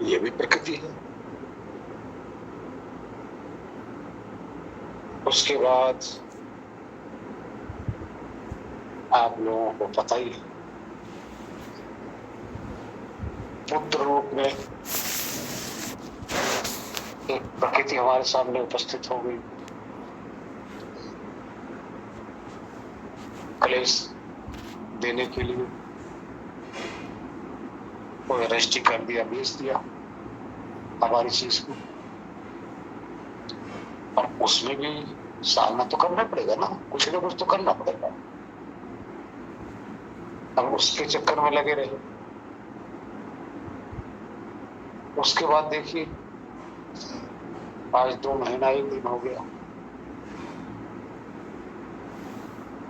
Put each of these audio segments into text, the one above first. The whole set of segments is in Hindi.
ये भी प्रकृति है। उसके बाद आप लोगों को पता ही है, पुत्र रूप में एक प्रकृति हमारे सामने उपस्थित हो गई, क्लेश देने के लिए। कोई अरेस्ट कर दिया, बेच दिया हमारी चीज को, और उसमें भी सामना तो करना पड़ेगा ना, कुछ ना कुछ तो करना पड़ेगा। अब उसके चक्कर में लगे रहे। उसके बाद देखिए, आज 2 महीना 1 दिन हो गया,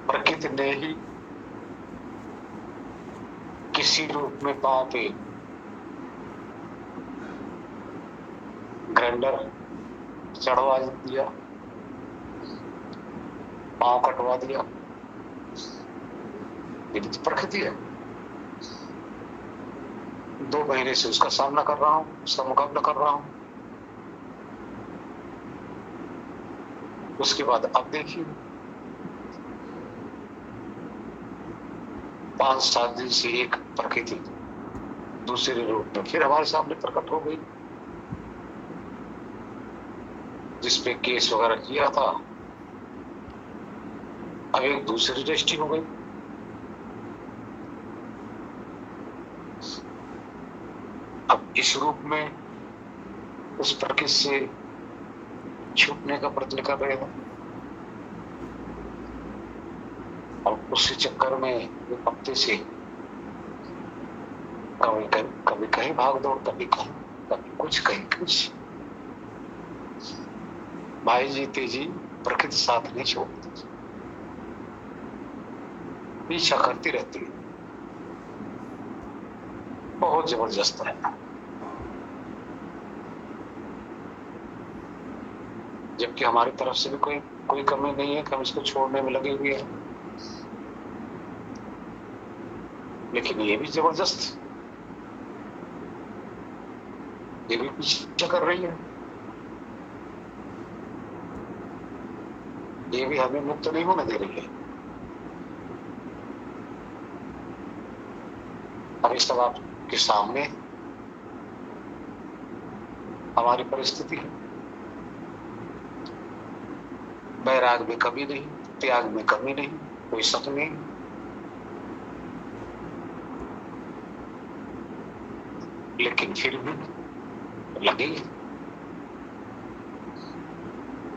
प्रकृति ने ही किसी रूप में पांव पे ग्राइंडर चढ़वा दिया, पांव कटवा दिया। ये भी तो प्रकृति है। 2 महीने से उसका सामना कर रहा हूं, उसका मुकाबला कर रहा हूं। उसके बाद अब देखिए, 5-7 दिन से एक प्रकृति दूसरे रूप में फिर हमारे सामने प्रकट हो गई, जिसपे केस वगैरह किया था। अब एक दूसरी दृष्टि हो गई। अब इस रूप में उस प्रकृति से छूटने का प्रयत्न कर रहे हैं। और उसी चक्कर में एक हफ्ते से कभी कहीं भाग दौड़, कभी कहीं, कभी कुछ, कहीं कुछ। भाई जीते जी प्रकृति साथ नहीं छोड़ती, पीछा करती रहती है। बहुत जबरदस्त है। जबकि हमारी तरफ से भी कोई कमी नहीं है कि हम इसको छोड़ने में लगे हुए हैं, लेकिन ये भी जबरदस्त, ये भी पीछा कर रही है। ये भी हमें मुक्त नहीं होने दे रही है। अब इस सब आपके सामने हमारी परिस्थिति है। बैराग में कमी नहीं, त्याग में कमी नहीं, कोई शक नहीं। लेकिन फिर भी लगी।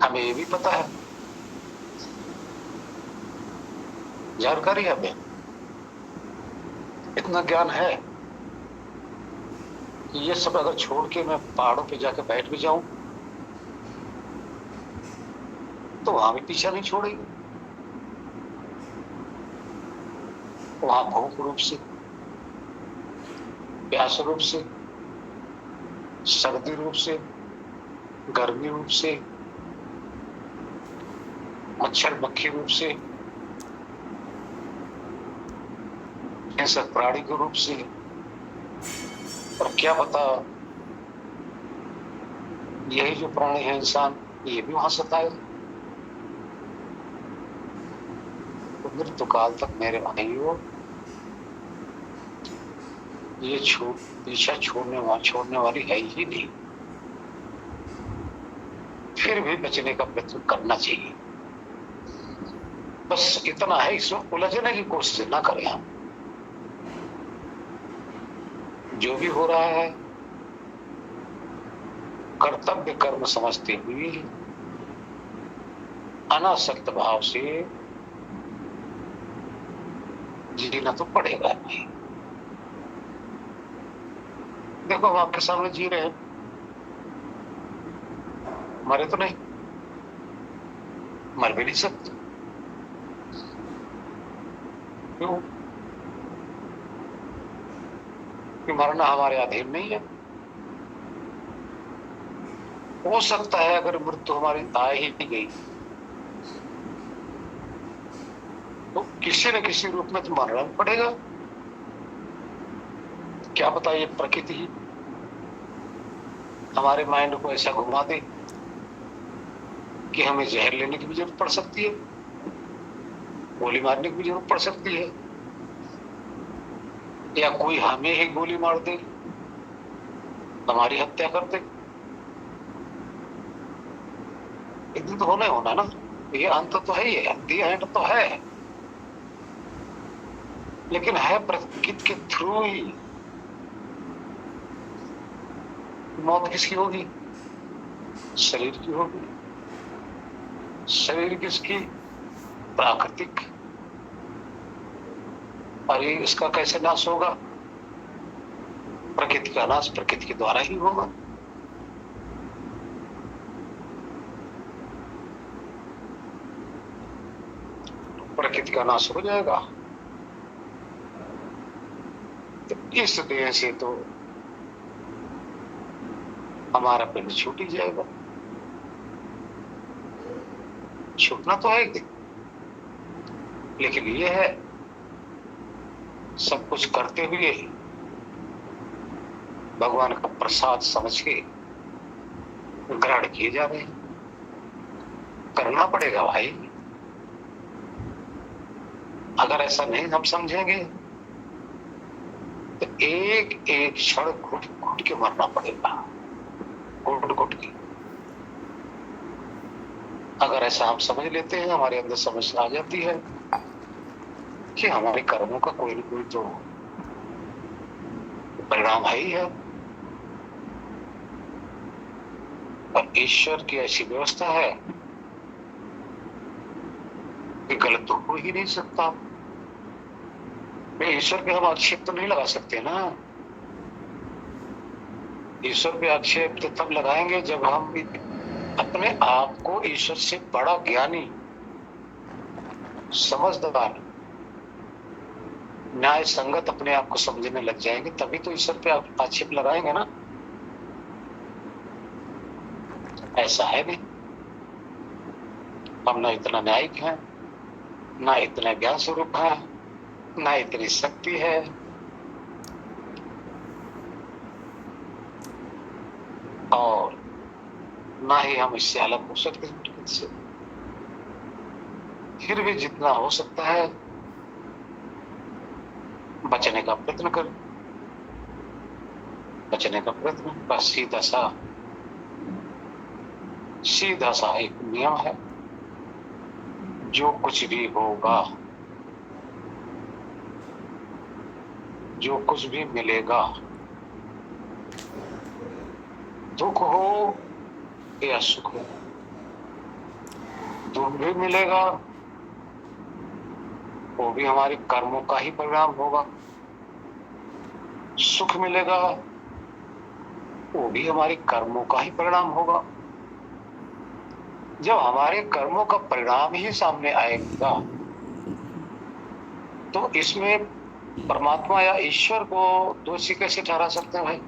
हमें ये भी पता है, जानकारी हमें, इतना ज्ञान है कि ये सब अगर छोड़ के मैं पहाड़ों पे जाके बैठ भी जाऊं तो वहां भी पीछा नहीं छोड़ेगी। वहां भूख रूप से, प्यास रूप से, सर्दी रूप से, गर्मी रूप से, मच्छर मक्खी रूप से, ऐसा प्राणी के रूप से, और क्या पता यही जो प्राणी है इंसान, ये भी वहां सताए। तो मृत्यु काल तक मेरे भाइयों ये पीछा छोड़ने वाली है ही नहीं। फिर भी बचने का प्रयत्न करना चाहिए। बस इतना है, इसमें उलझने की कोशिश ना करें हम। जो भी हो रहा है कर्तव्य कर्म समझते हुए अनासक्त भाव से जीना तो पड़ेगा नहीं। देखो हम आपके सामने जी रहे हैं, मरे तो नहीं, मर भी नहीं सकते। क्यों? कि मरना हमारे अधीन नहीं है। हो सकता है अगर मृत्यु हमारी आ ही गई तो किसी न किसी रूप में तो मरना पड़ेगा। क्या पता ये प्रकृति ही हमारे माइंड को ऐसा घुमा दे कि हमें जहर लेने की भी जरूरत पड़ सकती है, गोली मारने की भी जरूरत पड़ सकती है, या कोई हमें ही गोली मार दे, हमारी हत्या कर दे। एक दिन तो होना ही होना ना, ये अंत तो है ही है, दी एंड तो है, लेकिन है प्रकृति के थ्रू ही। मौत किसकी होगी? शरीर की होगी। शरीर किसकी? प्राकृतिक। और ये इसका कैसे नाश होगा? प्रकृति का नाश प्रकृति के द्वारा ही होगा। प्रकृति का नाश हो जाएगा तो इस देह से तो हमारा पिंड छूट ही जाएगा। छूटना तो है एक दिन, लेकिन ये है सब कुछ करते हुए भगवान का प्रसाद समझ के ग्रहण किए जा रहे हैं। करना पड़ेगा भाई। अगर ऐसा नहीं हम समझेंगे तो एक एक क्षण घुट घुट के मरना पड़ेगा, घुट घुट के। अगर ऐसा हम समझ लेते हैं, हमारे अंदर समझ आ जाती है कि हमारे कर्मों का कोई न कोई तो परिणाम है ही है, और ईश्वर की ऐसी व्यवस्था है कि गलत तो हो ही नहीं सकता। ईश्वर पे हम आक्षेप तो नहीं लगा सकते ना। ईश्वर पे आक्षेप तो तब लगाएंगे जब हम अपने आप को ईश्वर से बड़ा ज्ञानी, समझदार, न्याय संगत अपने आप को समझने लग जाएंगे, तभी तो ईश्वर पे आक्षेप लगाएंगे ना। ऐसा है नहीं। हम ना इतना न्यायिक हैं, ना इतना ज्ञान स्वरूप है, ना इतनी शक्ति है। और ना ही हम इससे अलग हो सकते हैं से। फिर भी जितना हो सकता है बचने का प्रयत्न कर, बचने का प्रयत्न। बस सीधा सा एक नियम है, जो कुछ भी होगा, जो कुछ भी मिलेगा, दुख हो या सुख हो, दुख भी मिलेगा वो भी हमारे कर्मों का ही परिणाम होगा, सुख मिलेगा वो भी हमारे कर्मों का ही परिणाम होगा। जब हमारे कर्मों का परिणाम ही सामने आएगा तो इसमें परमात्मा या ईश्वर को दोषी कैसे ठहरा सकते हैं भाई?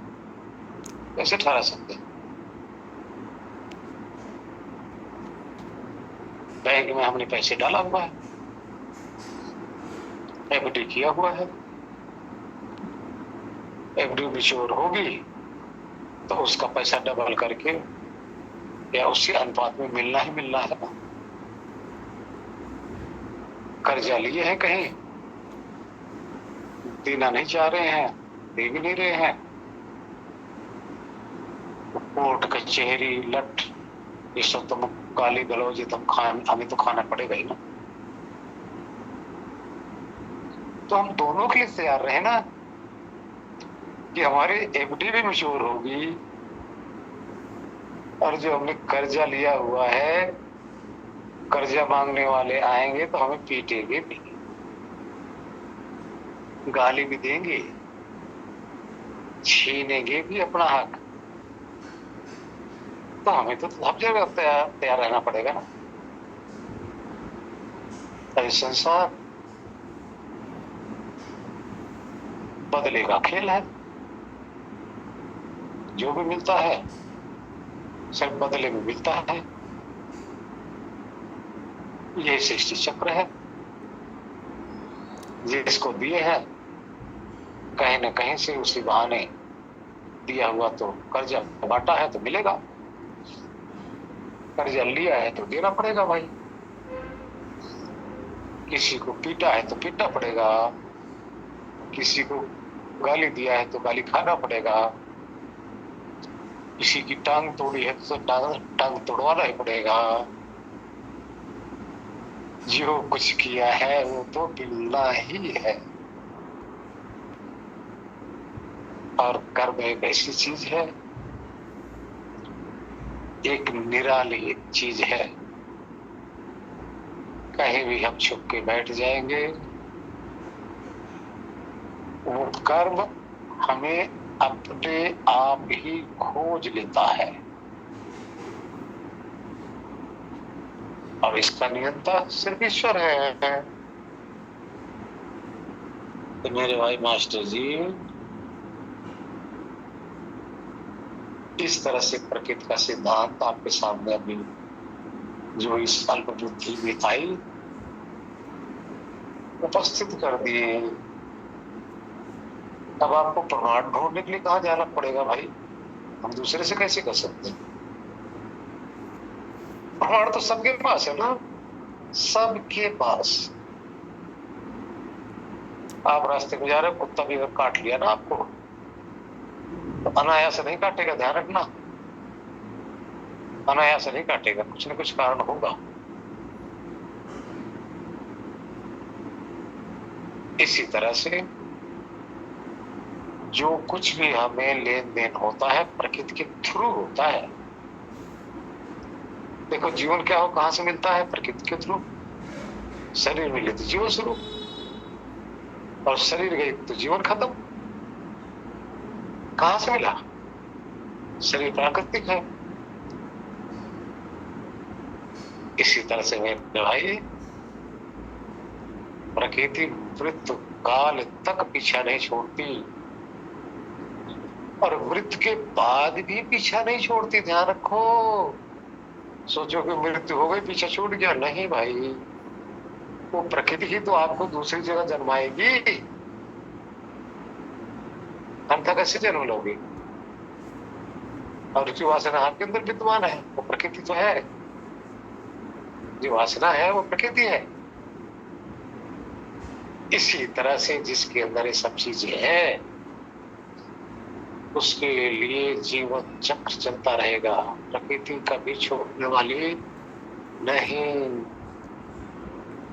कैसे ठहरा सकते हैं? बैंक में हमने पैसे डाला हुआ है, एफडी किया हुआ है, एफडी मैच्योर होगी तो उसका पैसा डबल करके या उसी अनुपात में मिलना ही मिलना है। कर्जा लिए हैं, कहीं देना नहीं चाह रहे हैं, दे भी नहीं रहे हैं, कोर्ट कचहरी लट ये सब तुम गाली गलौज तुम हमें तो खाना पड़ेगा ही ना। तो हम दोनों के लिए तैयार रहे ना कि हमारी एफडी भी मैच्योर होगी और जो हमने कर्जा लिया हुआ है, कर्जा मांगने वाले आएंगे तो हमें पीटेंगे भी, गाली भी देंगे, छीनेंगे भी अपना हक। तो हमें तो सब जगह तैयार रहना पड़ेगा ना। तो संसार बदले का खेल है, जो भी मिलता है सब बदले में मिलता है। ये सृष्टि चक्र है, जिसको दिए है कहीं न कहीं से उसी बहाने दिया हुआ तो कर्जा बांटा है तो मिलेगा, कर्जा लिया है तो देना पड़ेगा भाई। किसी को पीटा है तो पीटना पड़ेगा, किसी को गाली दिया है तो गाली खाना पड़ेगा, किसी की टांग तोड़ी है तो टांग तोड़वाना ही पड़ेगा। जो कुछ किया है वो तो मिलना ही है। और कर्म एक ऐसी चीज है, एक निराली चीज है। कहीं भी हम छुप के बैठ जाएंगे, वो कर्म हमें अपने आप ही खोज लेता है और इसका नियंता सिर्फ ईश्वर है। तो मेरे भाई मास्टर जी, इस तरह से प्रकृति का सिद्धांत आपके सामने अभी जो इस अल्प बुद्धि में आई उपस्थित कर दिए। अब आपको प्रमाण ढूंढने के लिए कहाँ जाना पड़ेगा भाई? हम दूसरे से कैसे कर सकते हैं? प्रमाण तो सबके पास है ना, सबके पास। आप रास्ते में जा रहे हो, कुत्ता भी अगर काट लिया ना आपको, तो अनायास नहीं काटेगा, ध्यान रखना। अनायास नहीं काटेगा, कुछ न कुछ कारण होगा। इसी तरह से जो कुछ भी हमें लेन देन होता है प्रकृति के थ्रू होता है। देखो जीवन क्या हो, कहां से मिलता है? प्रकृति के थ्रू। शरीर मिले तो जीवन शुरू, और शरीर गई तो जीवन खत्म। कहां से मिला? शरीर प्राकृतिक है। इसी तरह से मेरे भाई, प्रकृति मृत्यु काल तक पीछा नहीं छोड़ती और मृत्यु के बाद भी पीछा नहीं छोड़ती। ध्यान रखो। सोचो कि मृत्यु हो गई, पीछा छूट गया, नहीं भाई। वो प्रकृति ही तो आपको दूसरी जगह जन्माएगी, अन्यथा कैसे जन्म लोगे? और जो वासना आपके अंदर विद्यमान है वो प्रकृति तो है, जो वासना है वो प्रकृति है। इसी तरह से जिसके अंदर ये सब चीजें हैं उसके लिए जीवन चक्र चलता रहेगा। प्रकृति कभी छोड़ने वाली नहीं।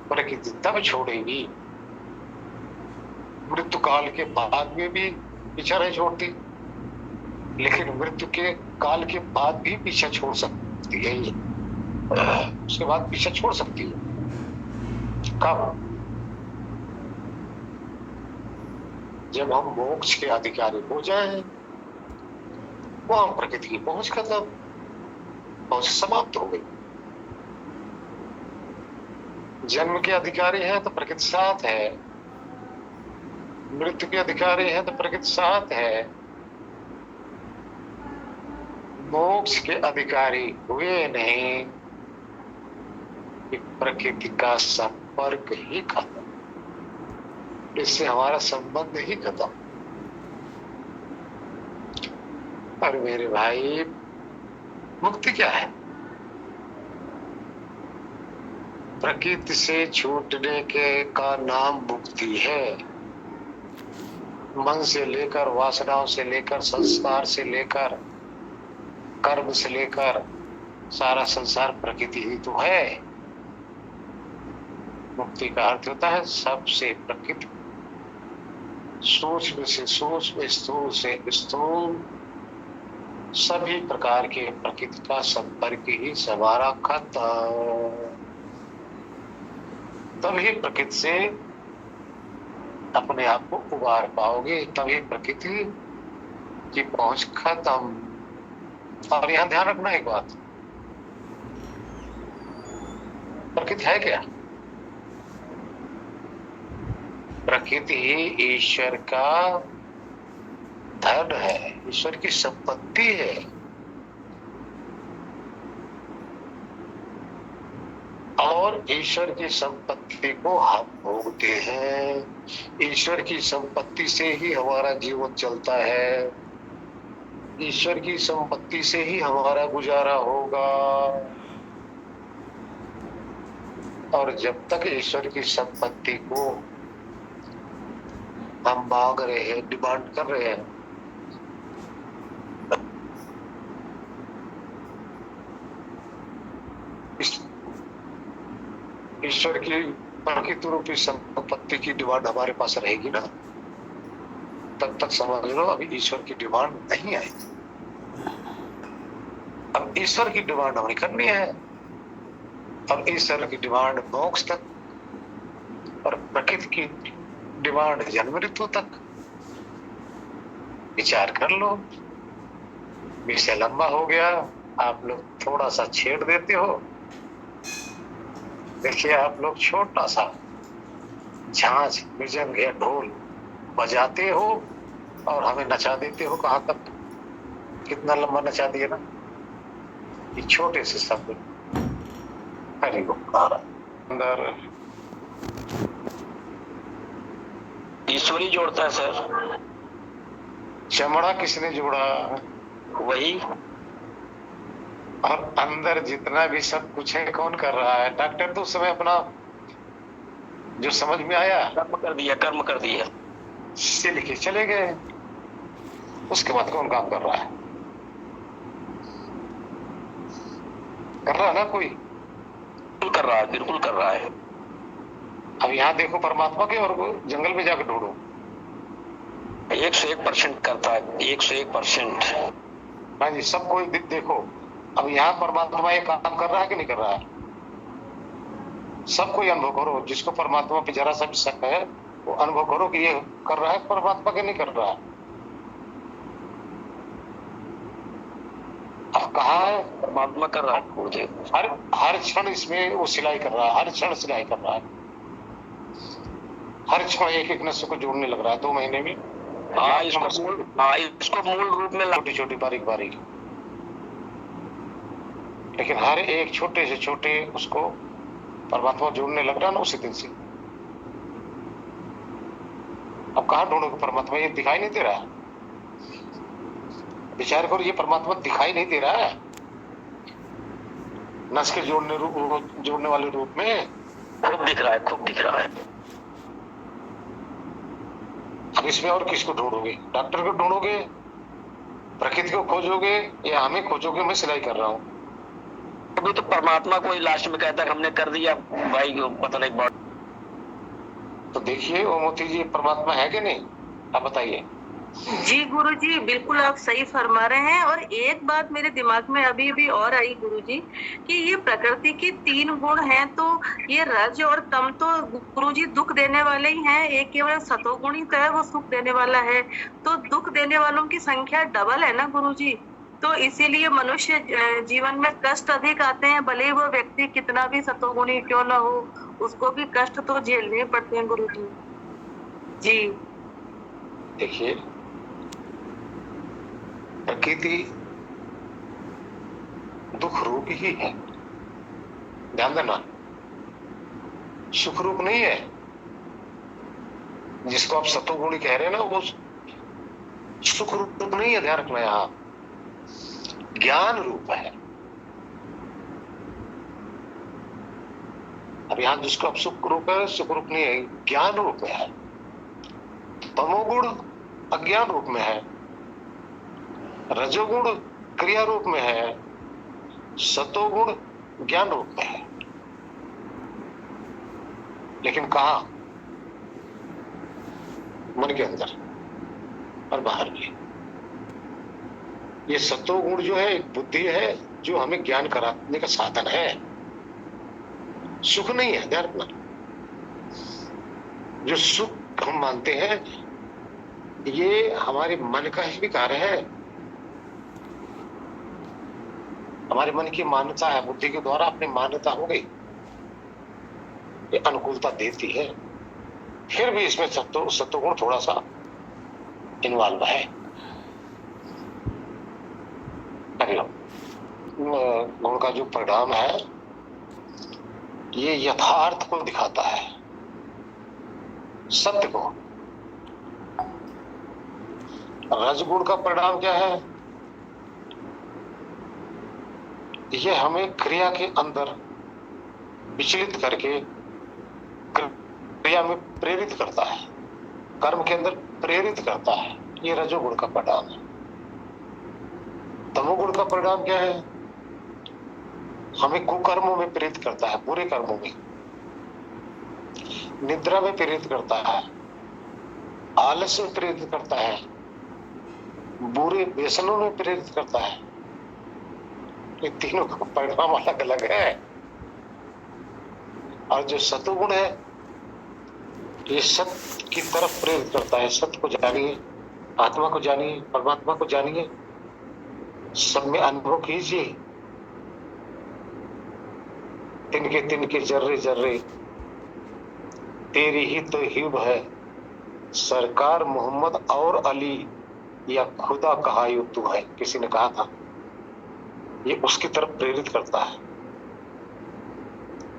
प्रकृति तब छोड़ेगी, मृत्यु काल के बाद में भी पीछा नहीं छोड़ती, लेकिन मृत्यु के काल के बाद भी पीछा छोड़ सकती है। उसके बाद पीछा छोड़ सकती है। कब? जब हम मोक्ष के अधिकारी हो जाएं, वहां प्रकृति की पहुंच खत्म, पहुंच समाप्त हो गई। जन्म के अधिकारी हैं तो प्रकृति साथ है, मृत्यु के अधिकारी हैं तो प्रकृति साथ है, मोक्ष के अधिकारी हुए नहीं कि प्रकृति का संपर्क ही खत्म, इससे हमारा संबंध ही खत्म। और मेरे भाई, मुक्ति क्या है? प्रकृति से छूटने के का नाम मुक्ति है। मन से लेकर, वासनाओं से लेकर, संस्कार से लेकर, कर्म से लेकर सारा संसार प्रकृति ही तो है। मुक्ति का अर्थ होता है सबसे प्रकृति, सूक्ष्म से सूक्ष्म, स्थूल से स्थूल, सभी प्रकार के प्रकृति का संपर्क ही हमारा खत्म। तभी प्रकृति से अपने आप को उबार पाओगे, तभी प्रकृति की पहुंच खत्म। और यहां ध्यान रखना एक बात, प्रकृति है क्या? प्रकृति ही ईश्वर का धन है, ईश्वर की संपत्ति है। और ईश्वर की संपत्ति को हम भोगते हैं। ईश्वर की संपत्ति से ही हमारा जीवन चलता है। ईश्वर की संपत्ति से ही हमारा गुजारा होगा, और जब तक ईश्वर की संपत्ति को हम मांग रहे हैं, डिमांड कर रहे हैं, ईश्वर की प्रकृति रूपी संपत्ति की डिमांड हमारे पास रहेगी ना, तब तक समझ लो अभी ईश्वर की डिमांड नहीं आई। अब ईश्वर की डिमांड हमें करनी है, अब ईश्वर की डिमांड मोक्ष तक, और प्रकृति की डिमांड जन्म मृत्यु तक। विचार कर लो, विषय लंबा हो गया, आप लोग थोड़ा सा छेड़ देते हो। देखिए, आप लोग छोटा सा झांझ, मृदंग या ढोल बजाते हो और हमें नचा देते हो। कहां तक, कितना लंबा नचा दिए ना, ये छोटे से शब्द। हरि अंदर ईश्वरी जोड़ता है सर। चमड़ा किसने जोड़ा? वही। और अंदर जितना भी सब कुछ है कौन कर रहा है? डॉक्टर तो उस समय अपना जो समझ में आया कर्म कर दिया, कर्म कर दिया, से लिखे चले गए। उसके बाद कौन काम कर रहा है? कर रहा है ना कोई? बिल्कुल कर रहा है, बिल्कुल कर रहा है। अब यहाँ देखो परमात्मा के, और जंगल में जाकर ढूंढो। 101% करता है, 101%। हाँ जी, सब कोई देखो। अब यहाँ परमात्मा ये काम कर रहा है कि नहीं कर रहा है? सब कोई अनुभव करो, जिसको परमात्मा पे जरा सा भी शक है वो अनुभव करो कि ये कर रहा है परमात्मा के नहीं कर रहा है। अब कहा है परमात्मा कर रहा है। हर क्षण इसमें वो सिलाई कर रहा है, हर क्षण सिलाई कर रहा है, हर क्षण एक एक नस को जोड़ने लग रहा है 2 महीने में। इसको मूल रूप में छोटी छोटी बारीक बारीक, लेकिन हर एक छोटे से छोटे उसको परमात्मा जोड़ने लग रहा है ना उसी दिन से। अब कहां ढूंढोगे परमात्मा? ये दिखाई नहीं दे रहा है। विचार करो, ये परमात्मा दिखाई नहीं दे रहा है नस के जोड़ने वाले रूप में। खूब दिख रहा है, खूब दिख रहा है। अब इसमें और किसको ढूंढोगे? डॉक्टर को ढूंढोगे, प्रकृति को खोजोगे, या हमें खोजोगे? मैं सिलाई कर रहा हूँ। अभी तो परमात्मा को ही लास्ट में कहता है हमने कर दिया भाई, पता नहीं बहुत। तो देखिए वो मोती जी, परमात्मा है कि नहीं? आप बताइए। जी गुरुजी, बिल्कुल आप सही फरमा रहे हैं। और एक बात मेरे दिमाग में अभी भी और आई गुरुजी, कि ये प्रकृति के 3 गुण हैं, तो ये रज और तम तो गुरुजी दुख देने वाले ही हैं, एक केवल सतोगुण ही तो है वो सुख देने वाला है। तो दुख देने वालों की संख्या डबल है ना गुरुजी, तो इसीलिए मनुष्य जीवन में कष्ट अधिक आते हैं, भले ही वो व्यक्ति कितना भी सतोगुणी क्यों ना हो, उसको भी कष्ट तो झेलने पड़ते हैं गुरुजी। जी देखिए, प्रकृति दुख रूप ही है, ध्यान देना, सुख रूप नहीं है। जिसको आप सतोगुणी कह रहे हैं ना, वो सुख रूप नहीं है, ध्यान रखना। यहाँ ज्ञान रूप है। अब यहाँ जिसको आप सुख रूप है, सुख रूप नहीं है, ज्ञान रूप में है। तमोगुण अज्ञान रूप में है, रजोगुण क्रिया रूप में है, सतोगुण ज्ञान रूप में है। लेकिन कहा? मन के अंदर और बाहर भी। ये सतोगुण जो है एक बुद्धि है, जो हमें ज्ञान कराने का साधन है, सुख नहीं है, ध्यान रखना। जो सुख हम मानते हैं ये हमारे मन का ही कार्य है, हमारे मन की मान्यता है, बुद्धि के द्वारा अपनी मान्यता हो गई, ये अनुकूलता देती है। फिर भी इसमें सत्वगुण थोड़ा सा इन्वॉल्व है। गुण का जो परिणाम है ये यथार्थ को दिखाता है, सत्य को। रजगुण का परिणाम क्या है? ये हमें क्रिया के अंदर विचलित करके क्रिया में प्रेरित करता है, कर्म के अंदर प्रेरित करता है। ये रजोगुण का परिणाम है। तमोगुण का परिणाम क्या है? हमें कुकर्मों में प्रेरित करता है, बुरे कर्मों में, निद्रा में प्रेरित करता है, आलस्य में प्रेरित करता है, बुरे व्यसनों में प्रेरित करता है। ये तीनों का परिणाम अलग अलग है। और जो सतोगुण है, ये सत्य की तरफ प्रेरित करता है। सत्य को जानिए, आत्मा को जानिए, परमात्मा को जानिए, सब में अनुभव कीजिए। तिनके तिनके जर्रे जर्रे तेरी ही तो हिब है, सरकार मोहम्मद और अली या खुदा कहा यू तू है, किसी ने कहा था। ये उसकी तरफ प्रेरित करता है।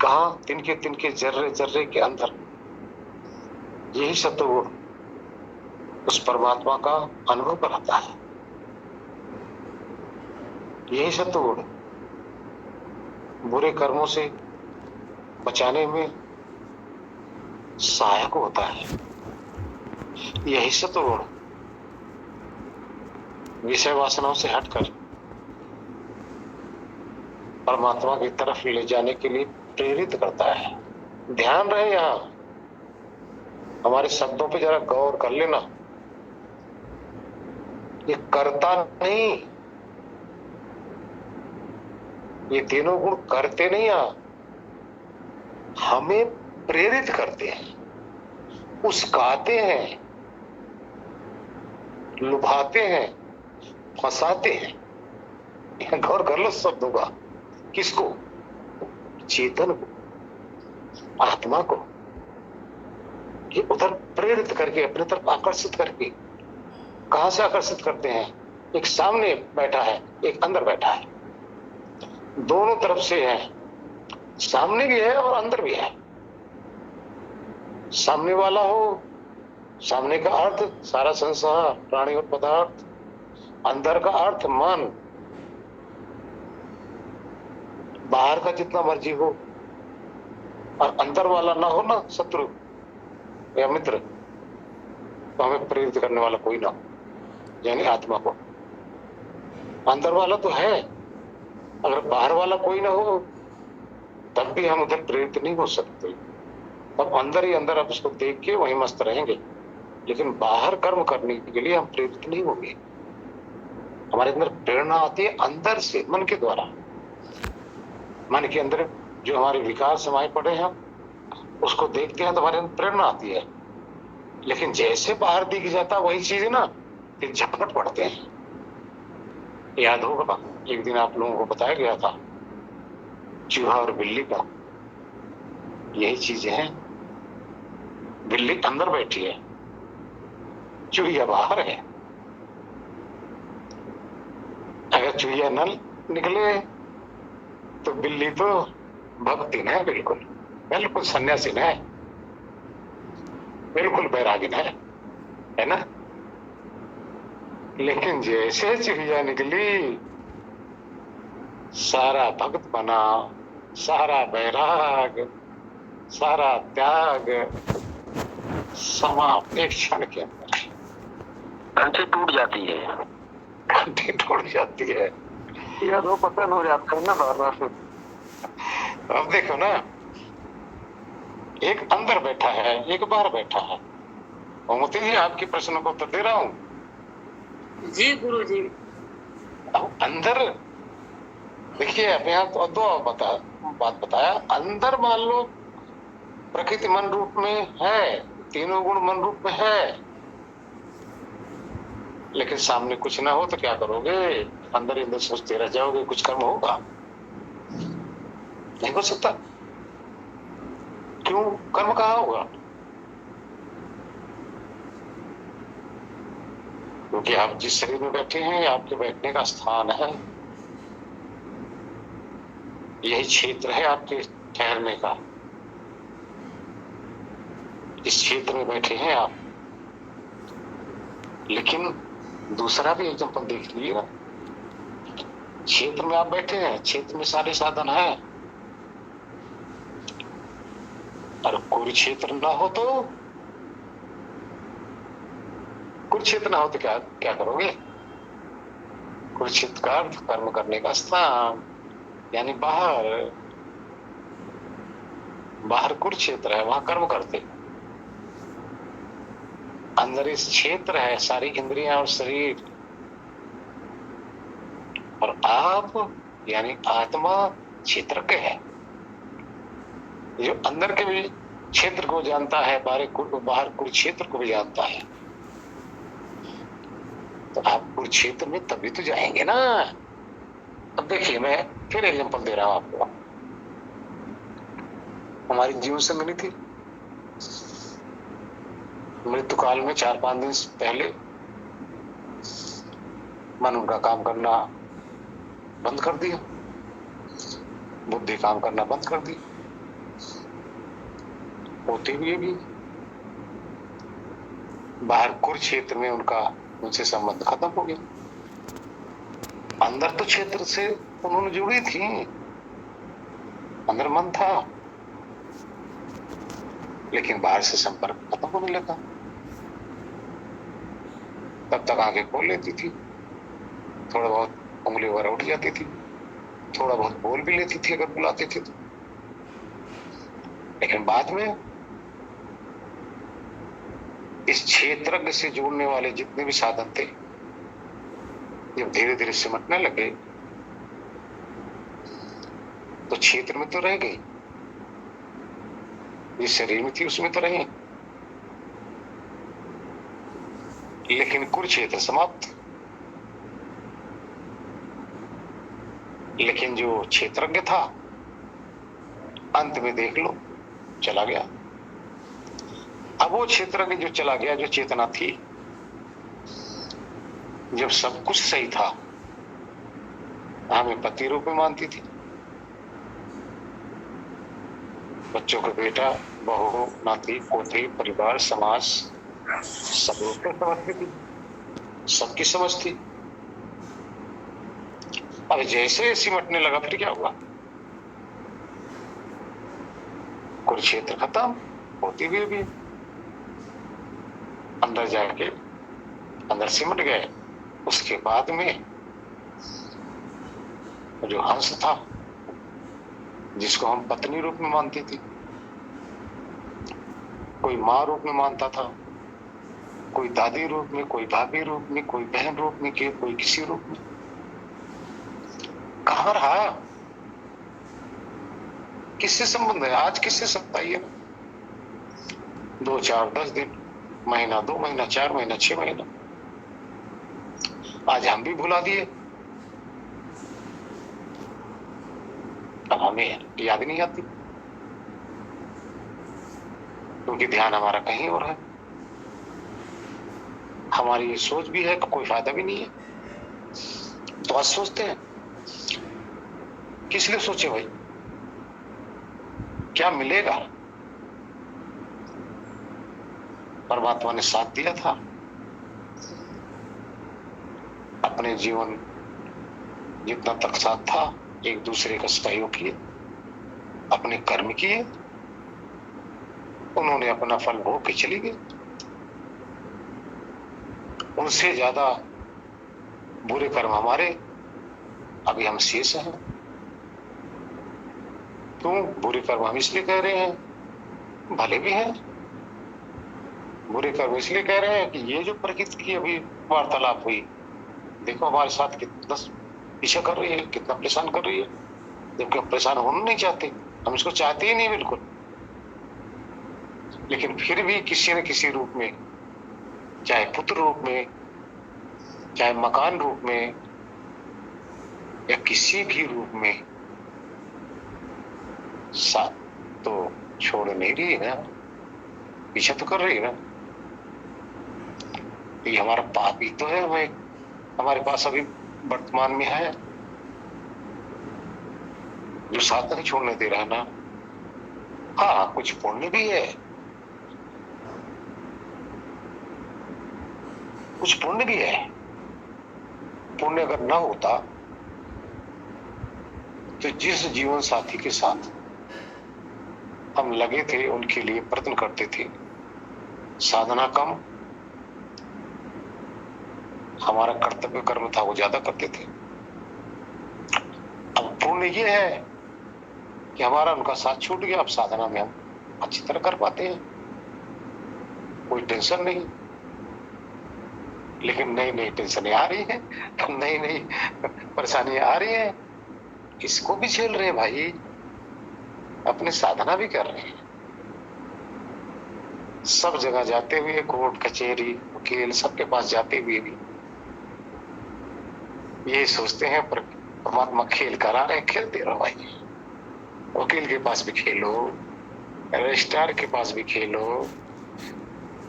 कहा? तिनके तिनके जर्रे जर्रे के अंदर। यही सत्वगुण उस परमात्मा का अनुभव कराता है। यही सत्वगुण बुरे कर्मों से बचाने में सहायक होता है। यही सत्वगुण विषय वासनाओं से हटकर परमात्मा की तरफ ले जाने के लिए प्रेरित करता है। ध्यान रहे, यहां हमारे शब्दों पे जरा गौर कर लेना। ये करता नहीं, ये तीनों गुण करते नहीं, हमें प्रेरित करते हैं, उस्काते हैं, लुभाते हैं, फंसाते हैं। गौर कर लो शब्दों का। किसको? चेतन को, आत्मा को। ये उधर प्रेरित करके, अपनी तरफ आकर्षित करके। कहां से आकर्षित करते हैं? एक सामने बैठा है, एक अंदर बैठा है, दोनों तरफ से है। सामने भी है और अंदर भी है। सामने वाला हो, सामने का अर्थ सारा संसार, प्राणी और पदार्थ। अंदर का अर्थ मन। बाहर का जितना मर्जी हो, और अंदर वाला ना हो ना, शत्रु या मित्र, तो हमें प्रेरित करने वाला कोई ना हो, यानी आत्मा को। अंदर वाला तो है, अगर बाहर वाला कोई ना हो तब भी हम उधर प्रेरित नहीं हो सकते। तब अंदर ही अंदर आप उसको देख के वहीं मस्त रहेंगे, लेकिन बाहर कर्म करने के लिए हम प्रेरित नहीं होंगे। हमारे अंदर प्रेरणा आती है अंदर से, मन के द्वारा। मन के अंदर जो हमारे विकार समाये पड़े हैं, उसको देखते हैं तो हमारे अंदर प्रेरणा आती है। लेकिन जैसे बाहर दिख जाता वही चीज है ना, फिर झपट पड़ते हैं। याद होगा एक दिन आप लोगों को बताया गया था चूहा और बिल्ली का। यही चीजें हैं। बिल्ली अंदर बैठी है, चूहिया बाहर है। अगर चूहिया न निकले तो बिल्ली तो भक्ति न है, बिल्कुल बिल्कुल सन्यासी न है, बिल्कुल बैरागिन है ना। लेकिन जैसे चूहिया निकली, सारा भक्त बना, सारा बैराग, सारा त्याग समाप्त एक क्षण के अंदर। कंठी टूट जाती है, कंठी टूट जाती है, या तो पतन हो जाता है ना बार। अब देखो ना, एक अंदर बैठा है, एक बाहर बैठा है। मोती जी, आपके प्रश्न को उत्तर दे रहा हूं। जी गुरु जी। अब अंदर देखिए, अब यहाँ तो दो बात बताया। अंदर मान लो प्रकृति मन रूप में है, तीनों गुण मन रूप में है, लेकिन सामने कुछ ना हो तो क्या करोगे? अंदर अंदर सोचते रह जाओगे, कुछ कर्म होगा? नहीं हो सकता। क्यों? कर्म कहाँ होगा? क्योंकि आप जिस शरीर में बैठे हैं, आपके बैठने का स्थान है, यही क्षेत्र है आपके ठहरने का। इस क्षेत्र में बैठे हैं आप। लेकिन दूसरा भी एग्जाम्पल देख लीजिए ना, क्षेत्र में आप बैठे हैं, क्षेत्र में सारे साधन हैं, और कुरुक्षेत्र ना हो तो, कुरुक्षेत्र ना हो तो क्या क्या करोगे? कुरुक्षेत्र का अर्थ कर्म करने का स्थान, यानी बाहर, बाहर कुरुक्षेत्र है, वहां कर्म करते। अंदर इस क्षेत्र है, सारी इंद्रियां और शरीर, और आप यानी आत्मा क्षेत्रज्ञ है, जो अंदर के भी क्षेत्र को जानता है, बाहर कुरुक्षेत्र को भी जानता है। तो आप कुरुक्षेत्र में तभी तो जाएंगे ना। अब देखिए, मैं फिर एग्जांपल दे रहा हूं आपको। हमारी जीवन संगनी थी, मृत्यु काल में 4-5 दिन पहले मन उनका काम करना बंद कर दिया, बुद्धि काम करना बंद कर दी, होते हुए भी बाहर कुरुक्षेत्र में उनसे संबंध खत्म हो गया। अंदर तो क्षेत्र से उन्होंने जुड़ी थी, अंदर मन था, लेकिन बाहर से संपर्क खत्म होने लगा। तब तक आंखें खोल लेती थी, थोड़ा बहुत उंगली वगैरह उठ जाती थी, थोड़ा बहुत बोल भी लेती थी अगर बुलाते थे तो। लेकिन बाद में इस क्षेत्रज्ञ से जोड़ने वाले जितने भी साधन थे, जब धीरे धीरे सिमटने लगे, तो क्षेत्र में तो रह गई, जिस शरीर में थी उसमें तो रही, लेकिन कुरुक्षेत्र समाप्त। लेकिन जो क्षेत्रज्ञ था, अंत में देख लो चला गया। अब वो क्षेत्रज्ञ जो चला गया, जो चेतना थी, जब सब कुछ सही था, हमें पति रूप में मानती थी, बच्चों को बेटा, बहू, नाती, पोती, परिवार, समाज, सब रूप में समझती थी, सबकी समझ थी। अब जैसे सिमटने लगा, फिर क्या हुआ? कुरुक्षेत्र खत्म होती हुई भी अंदर जाके अंदर सिमट गए। उसके बाद में जो हंस था, जिसको हम पत्नी रूप में मानती थी, कोई माँ रूप में मानता था, कोई दादी रूप में, कोई भाभी रूप में, कोई बहन रूप में, कोई किसी रूप में, कहाँ रहा? किससे संबंध है आज? किससे सकता है? 2, 4, 10 दिन, महीना, 2 महीना, 4 महीना, 6 महीना, आज हम भी भुला दिए। अब हमें याद नहीं आती, क्योंकि ध्यान हमारा कहीं और है। हमारी ये सोच भी है कि कोई फायदा भी नहीं है, तो आज सोचते हैं। किस लिए सोचे भाई? क्या मिलेगा? परमात्मा ने साथ दिया था, अपने जीवन जितना तक साथ था, एक दूसरे का सहयोग किए, अपने कर्म किए, उन्होंने अपना फल भोग के चली गई। उनसे ज्यादा बुरे कर्म हमारे अभी हम शेष हैं। क्यों बुरे कर्म हम इसलिए कह रहे हैं? भले भी हैं। बुरे कर्म इसलिए कह रहे हैं कि ये जो प्रकृति की अभी वार्तालाप हुई, देखो हमारे साथ कितना पीछा कर रही है, कितना परेशान कर रही है, जबकि हम परेशान होना नहीं चाहते, हम इसको चाहते ही नहीं बिल्कुल। लेकिन फिर भी किसी न किसी रूप में, चाहे पुत्र रूप में, चाहे मकान रूप में, या किसी भी रूप में, साथ तो छोड़ नहीं रही है ना, पीछा तो कर रही है ना। ये हमारा पाप ही तो है, हमारे पास अभी वर्तमान में है, जो साथ नहीं छोड़ने दे रहा है ना। हाँ, कुछ पुण्य भी है, कुछ पुण्य भी है। पुण्य अगर ना होता तो जिस जीवन साथी के साथ हम लगे थे, उनके लिए प्रयत्न करते थे, साधना कम, हमारा कर्तव्य कर्म था वो ज्यादा करते थे। अब पुण्य ये है कि हमारा उनका साथ छूट गया, अब साधना में हम अच्छी तरह कर पाते हैं, कोई टेंशन नहीं। लेकिन नई नई टेंशनें आ रही हैं, नई नई परेशानियां आ रही हैं, इसको भी झेल रहे हैं भाई, अपनी साधना भी कर रहे हैं। सब जगह जाते हुए, कोर्ट कचहरी वकील सबके पास जाते हुए भी यही सोचते हैं, पर परमात्मा खेल करा रहे, खेलते रहो भाई। वकील के पास भी खेलो, रजिस्ट्रार के पास भी खेलो,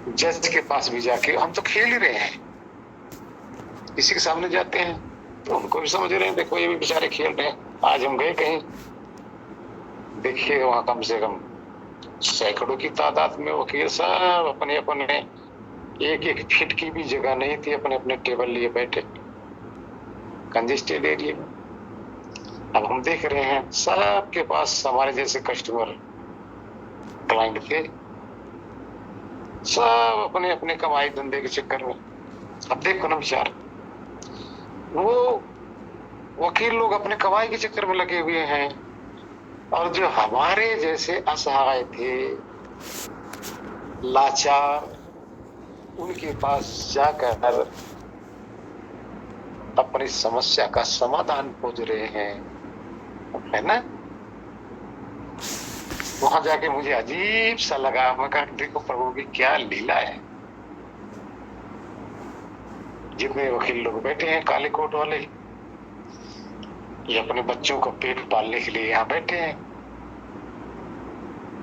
जज के पास भी जाके हम तो खेल ही रहे हैं। किसी के सामने जाते हैं तो उनको भी समझ रहे हैं, देखो ये भी बेचारे खेल रहे हैं। आज हम गए कहीं, देखिए वहां कम से कम सैकड़ों की तादाद में वकील सब अपने अपने, एक एक फीट की भी जगह नहीं थी, अपने अपने टेबल लिए बैठे कंजेस्टेड एरिया में। अब हम देख रहे हैं सबके पास हमारे जैसे कस्टमर क्लाइंट थे, सब अपने अपने कमाई धंधे के चक्कर में। अब देखो ना विचार, वो वकील लोग अपने कमाई के चक्कर में लगे हुए हैं, और जो हमारे जैसे असहाय थे, लाचार, उनके पास जाकर अपनी समस्या का समाधान खोज रहे हैं, है ना। वहां जाके मुझे अजीब सा लगा, मैं कहा देखो प्रभु की क्या लीला है। जितने वकील लोग बैठे हैं काले कोट वाले, ये अपने बच्चों को पेट पालने के लिए यहाँ बैठे हैं,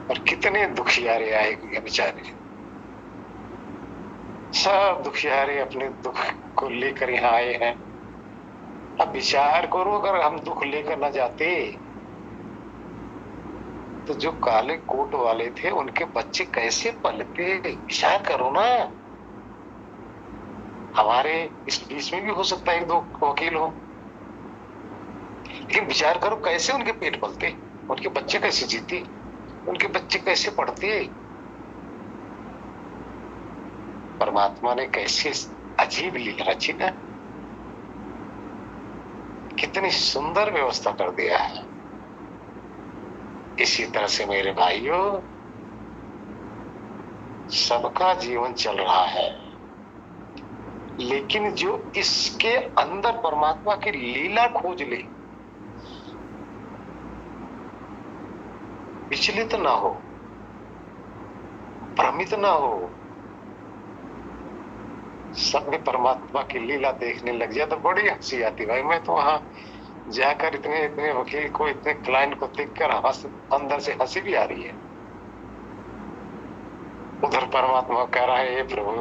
और कितने दुखियारे आए हुए बेचारे, सब दुखियारे अपने दुख को लेकर यहाँ आए हैं। अब विचार करो, अगर हम दुख लेकर न जाते तो जो काले कोट वाले थे उनके बच्चे कैसे पलते, विचार करो ना। हमारे इस बीच में भी हो सकता है एक दो वकील हो, लेकिन विचार करो कैसे उनके पेट पलते, उनके बच्चे कैसे जीते, उनके बच्चे कैसे पढ़ते। परमात्मा ने कैसे अजीब लीला रची ना, कितनी सुंदर व्यवस्था कर दिया है। इसी तरह से मेरे भाइयों, सबका जीवन चल रहा है, लेकिन जो इसके अंदर परमात्मा की लीला खोज ले, विचलित ना हो, भ्रमित ना हो, सब में परमात्मा की लीला देखने लग जाए तो बड़ी हंसी आती भाई। मैं तो वहां जाकर इतने इतने वकील को, इतने क्लाइंट को देखकर अंदर से हंसी भी आ रही है। उधर परमात्मा कह रहा है, ये प्रभु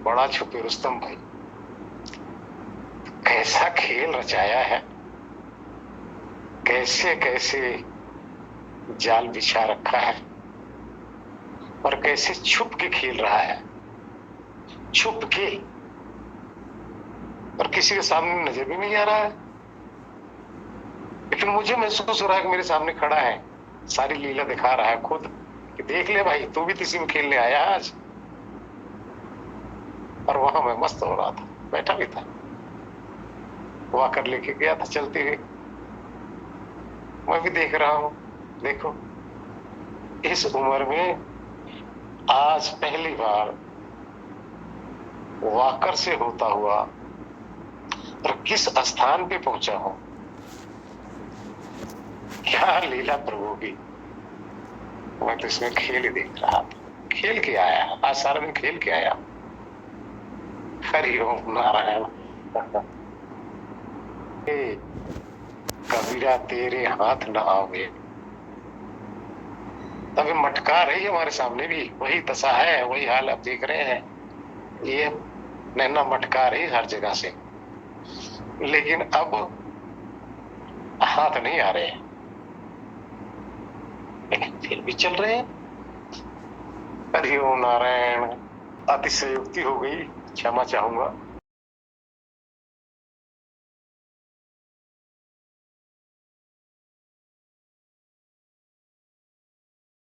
बड़ा छुपे रुस्तम भाई, कैसा खेल रचाया है, कैसे कैसे जाल बिछा रखा है, और कैसे छुप के खेल रहा है, छुप के, और किसी के सामने नजर भी नहीं आ रहा है। लेकिन मुझे महसूस हो रहा है कि मेरे सामने खड़ा है, सारी लीला दिखा रहा है खुद, कि देख ले भाई, तू भी किसी में खेलने आया आज। और वहां मैं मस्त हो रहा था, बैठा भी था, वो आकर लेके गया था चलते हुए, मैं भी देख रहा हूं। देखो इस उम्र में आज पहली बार वाकर से होता हुआ और किस स्थान पे पहुंचा हूं, क्या लीला प्रभु की। मैं तो इसमें खेल ही देख रहा था, खेल के आया, आज सारा दिन खेल के आया। हरि ओम नारायण। कबीरा तेरे हाथ न आवे, तभी मटका रही हमारे सामने भी वही दशा है, वही हाल आप देख रहे हैं। ये नैना मटका रही हर जगह से, लेकिन अब हाथ नहीं आ रहे हैं, लेकिन फिर भी चल रहे हैं। हरि ओम नारायण। अतिशयोक्ति हो गई, क्षमा चाहूंगा।